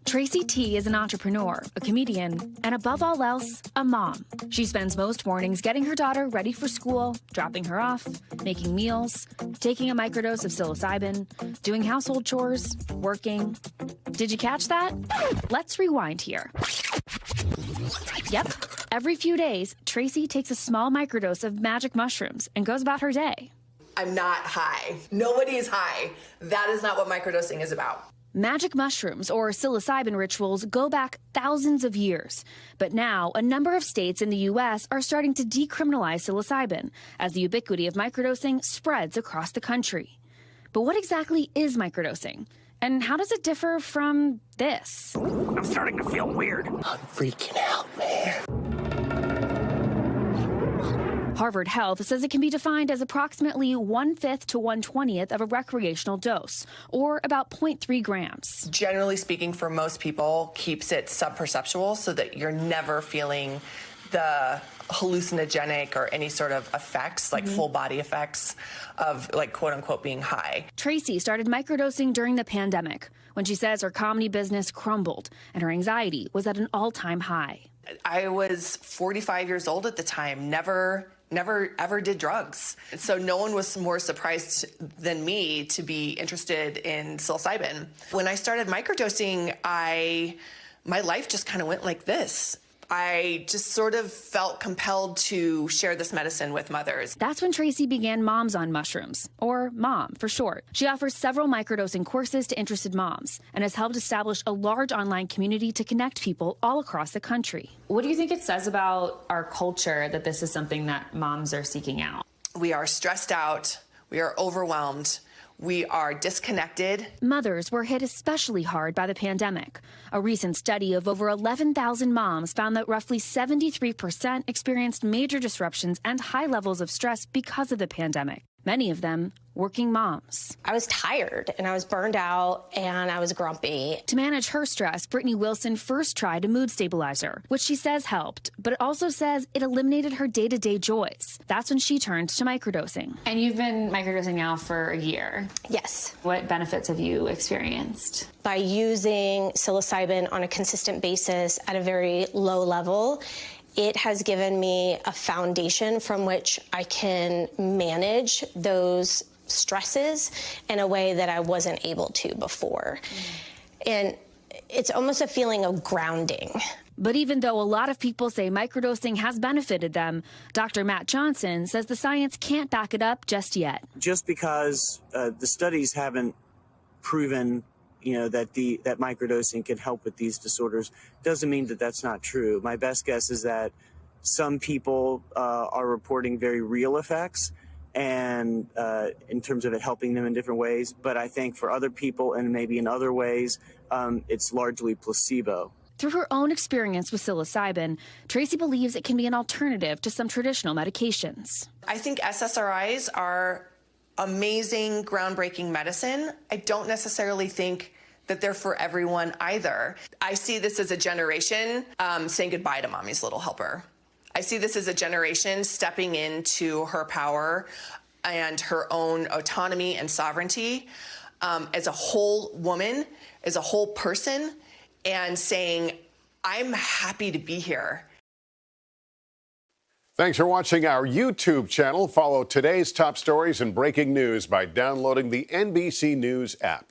Tracy T is an entrepreneur, a comedian, and above all else, a mom. She spends most mornings getting her daughter ready for school, dropping her off, making meals, taking a microdose of psilocybin, doing household chores, working. Did you catch that? Let's rewind here. Yep. Every few days, Tracy takes a small microdose of magic mushrooms and goes about her day. I'm not high. Nobody is high. That is not what microdosing is about. Magic mushrooms, or psilocybin rituals, go back thousands of years. But now, a number of states in the U.S. are starting to decriminalize psilocybin as the ubiquity of microdosing spreads across the country. But what exactly is microdosing? And how does it differ from this? I'm starting to feel weird. I'm freaking out, man. Harvard Health says it can be defined as approximately 1/5 to 1/20th of a recreational dose, or about 0.3 grams. Generally speaking, for most people, keeps it subperceptual so that you're never feeling the hallucinogenic or any sort of effects, like full body effects of, like, quote unquote, being high. Tracy started microdosing during the pandemic, when she says her comedy business crumbled and her anxiety was at an all-time high. I was 45 years old at the time, never ever did drugs. So no one was more surprised than me to be interested in psilocybin. When I started microdosing, my life just kind of went like this. I just sort of felt compelled to share this medicine with mothers. That's when Tracy began Moms on Mushrooms, or MOM for short. She offers several microdosing courses to interested moms and has helped establish a large online community to connect people all across the country. What do you think it says about our culture that this is something that moms are seeking out? We are stressed out. We are overwhelmed. We are disconnected. Mothers were hit especially hard by the pandemic. A recent study of over 11,000 moms found that roughly 73% experienced major disruptions and high levels of stress because of the pandemic. Many of them working moms. I was tired and I was burned out and I was grumpy. To manage her stress, Brittany Wilson first tried a mood stabilizer, which she says helped, but it also says it eliminated her day-to-day joys. That's when she turned to microdosing. And you've been microdosing now for a year. Yes. What benefits have you experienced? By using psilocybin on a consistent basis at a very low level, it has given me a foundation from which I can manage those stresses in a way that I wasn't able to before. And it's almost a feeling of grounding. But even though a lot of people say microdosing has benefited them, Dr. Matt Johnson says the science can't back it up just yet. Just because the studies haven't proven that microdosing can help with these disorders doesn't mean that that's not true. My best guess is that some people are reporting very real effects and in terms of it helping them in different ways. But I think for other people and maybe in other ways, it's largely placebo. Through her own experience with psilocybin, Tracy believes it can be an alternative to some traditional medications. I think SSRIs are amazing, groundbreaking medicine. I don't necessarily think that they're for everyone either. I see this as a generation saying goodbye to mommy's little helper. I see this as a generation stepping into her power and her own autonomy and sovereignty as a whole woman, as a whole person, and saying, I'm happy to be here. Thanks for watching our YouTube channel. Follow today's top stories and breaking news by downloading the NBC News app.